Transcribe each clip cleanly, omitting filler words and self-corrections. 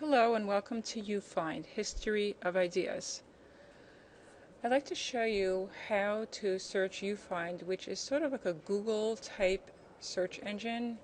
Hello and welcome to YUFind, History of Ideas. I'd like to show you how to search YUFind, which is sort of like a Google type search engine.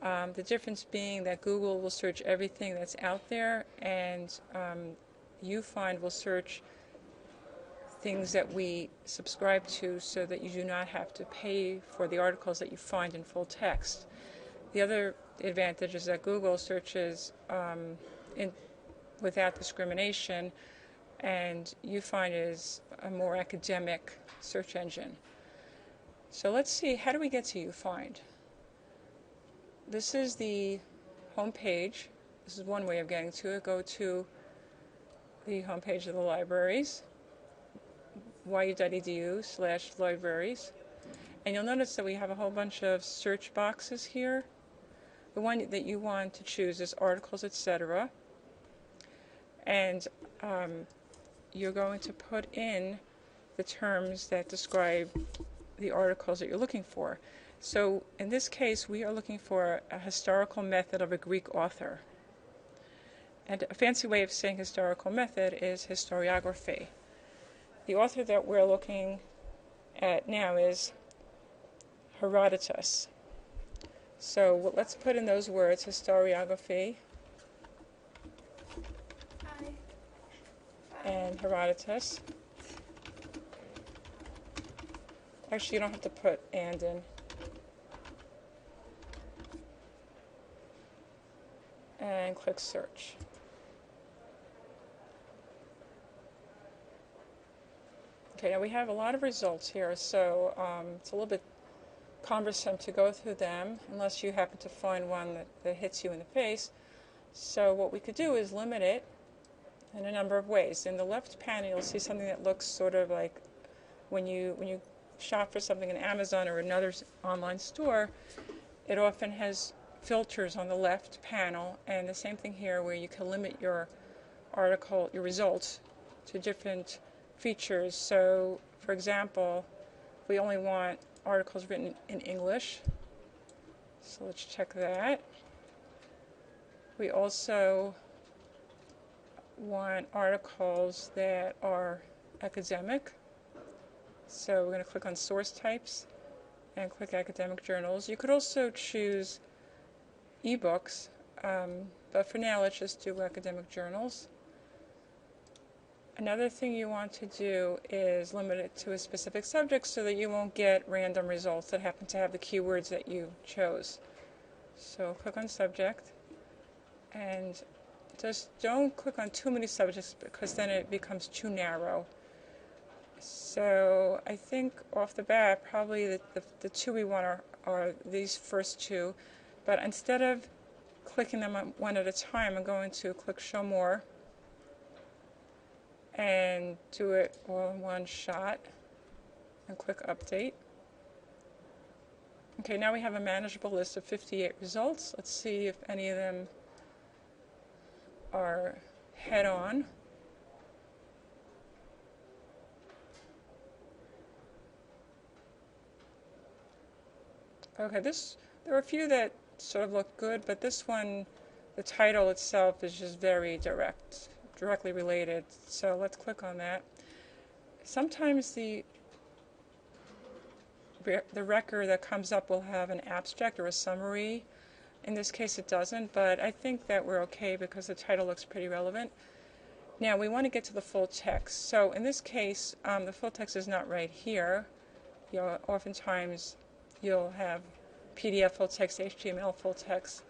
The difference being that Google will search everything that's out there, and YUFind will search things that we subscribe to so that you do not have to pay for the articles that you find in full text. The other advantage is that Google searches without discrimination, and YUFind is a more academic search engine. So let's see, how do we get to YUFind? This is the home page. This is one way of getting to it. Go to the home page of the libraries, yu.edu/libraries, and you'll notice that we have a whole bunch of search boxes here. The one that you want to choose is articles, etc. And you're going to put in the terms that describe the articles that you're looking for. So in this case, we are looking for a historical method of a Greek author. And a fancy way of saying historical method is historiography. The author that we're looking at now is Herodotus. So let's put in those words, historiography and Herodotus. Actually, you don't have to put "and" in. And click search. Okay, now we have a lot of results here, so it's a little bit cumbersome to go through them unless you happen to find one that hits you in the face. So what we could do is limit it in a number of ways. In the left panel, you'll see something that looks sort of like when you shop for something in Amazon or another online store, it often has filters on the left panel, and the same thing here where you can limit your article, your results, to different features. So, for example, we only want articles written in English, so let's check that. We also want articles that are academic, so we're going to click on source types and click academic journals. You could also choose ebooks, but for now let's just do academic journals. Another thing you want to do is limit it to a specific subject so that you won't get random results that happen to have the keywords that you chose. So click on subject, and just don't click on too many subjects because then it becomes too narrow. So I think off the bat probably the two we want are these first two, but instead of clicking them one at a time, I'm going to click show more and do it all in one shot and click update. Okay, now we have a manageable list of 58 results. Let's see if any of them are head-on. Okay, there are a few that sort of look good, but this one, the title itself is just very directly related. So let's click on that. Sometimes the record that comes up will have an abstract or a summary. In this case it doesn't, but I think that we're okay because the title looks pretty relevant. Now we want to get to the full text. So in this case, the full text is not right here. Oftentimes you'll have PDF full text, HTML full text.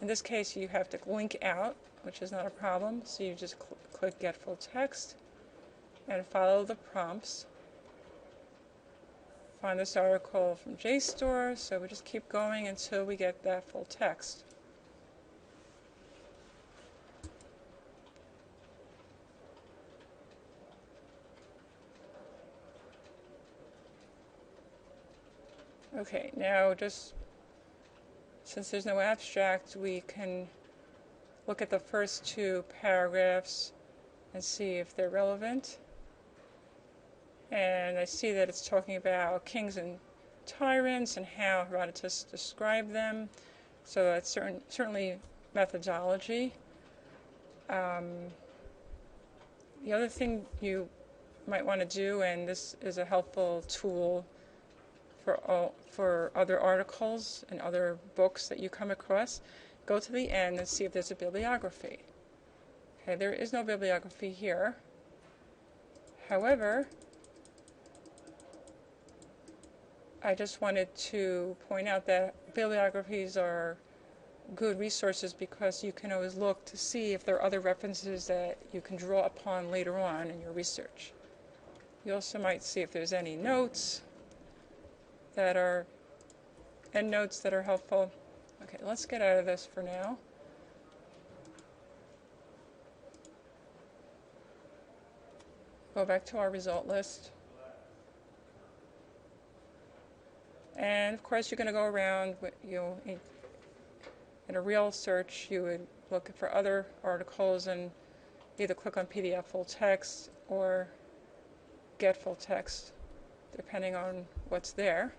In this case you have to link out, which is not a problem, so you just click Get Full Text and follow the prompts. Find this article from JSTOR, so we just keep going until we get that full text. Okay, now just since there's no abstract, we can look at the first two paragraphs and see if they're relevant. And I see that it's talking about kings and tyrants and how Herodotus described them. So that's certainly methodology. The other thing you might want to do, and this is a helpful tool for other articles and other books that you come across, go to the end and see if there's a bibliography. Okay, there is no bibliography here. However, I just wanted to point out that bibliographies are good resources because you can always look to see if there are other references that you can draw upon later on in your research. You also might see if there's any notes that are endnotes that are helpful. Okay, let's get out of this for now. Go back to our result list. And of course you're going to go around, in a real search you would look for other articles and either click on PDF full text or get full text, depending on what's there.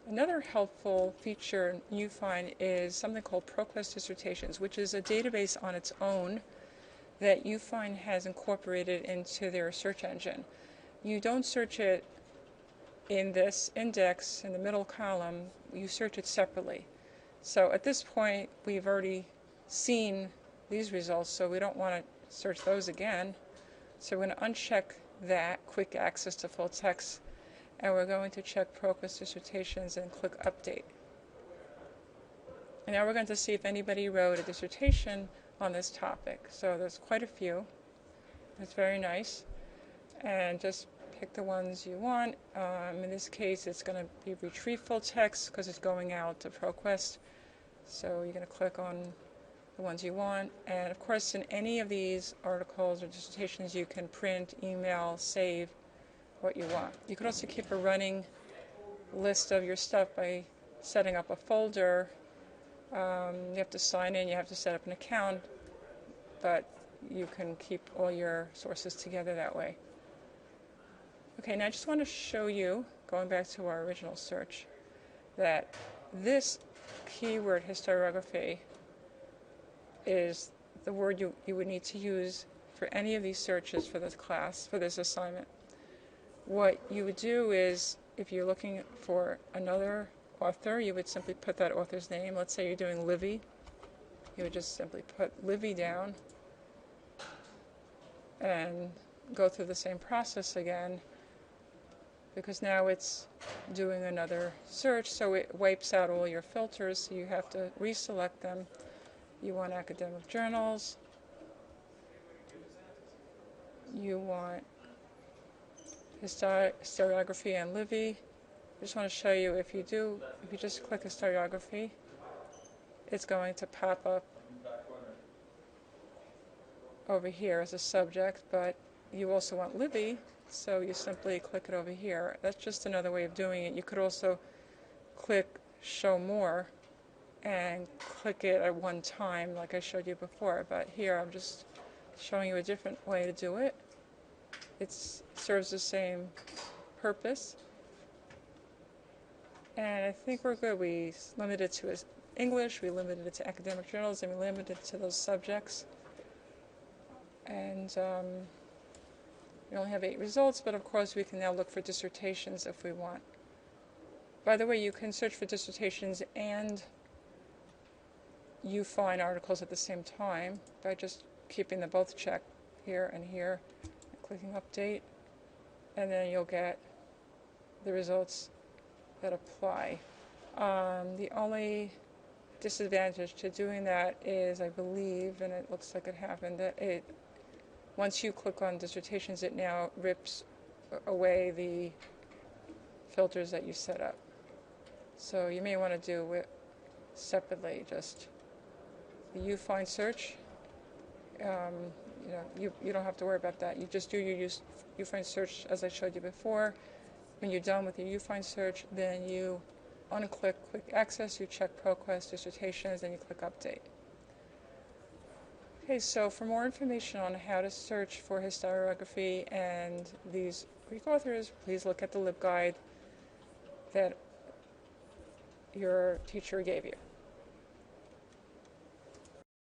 Another helpful feature you find is something called articles-dissertations, which is a database on its own that YUFind has incorporated into their search engine. You don't search it in this index in the middle column, you search it separately. So at this point, we've already seen these results, so we don't want to search those again. So we're going to uncheck that, quick access to full text, and we're going to check articles-dissertations and click Update. And now we're going to see if anybody wrote a dissertation on this topic. So there's quite a few. It's very nice. And just pick the ones you want. In this case, it's going to be retrieve full text because it's going out to ProQuest. So you're going to click on the ones you want. And of course, in any of these articles or dissertations, you can print, email, save what you want. You could also keep a running list of your stuff by setting up a folder. You have to sign in, you have to set up an account, but you can keep all your sources together that way. Okay, now I just want to show you, going back to our original search, that this keyword historiography is the word you would need to use for any of these searches for this class, for this assignment. What you would do is, if you're looking for another author, you would simply put that author's name. Let's say you're doing Livy. You would just simply put Livy down and go through the same process again, because now it's doing another search, so it wipes out all your filters, so you have to reselect them. You want academic journals. You want historiography and Livy. I just want to show you, if you just click historiography, it's going to pop up over here as a subject, but you also want Livy, so you simply click it over here. That's just another way of doing it. You could also click show more and click it at one time like I showed you before, but here I'm just showing you a different way to do it. It serves the same purpose. And I think we're good. We limited it to English, we limited it to academic journals, and we limited it to those subjects. And we only have 8 results, but of course we can now look for dissertations if we want. By the way, you can search for dissertations and YUFind articles at the same time by just keeping them both checked here and here, and clicking Update, and then you'll get the results that apply. The only disadvantage to doing that is, I believe, and it looks like it happened, that once you click on dissertations, it now rips away the filters that you set up. So you may want to do it separately, just the YUFind search. You don't have to worry about that. You just do your YUFind search as I showed you before. When you're done with your YUFind search, then you unclick Quick Access, you check ProQuest dissertations, and you click Update. Okay, so for more information on how to search for historiography and these Greek authors, please look at the LibGuide that your teacher gave you.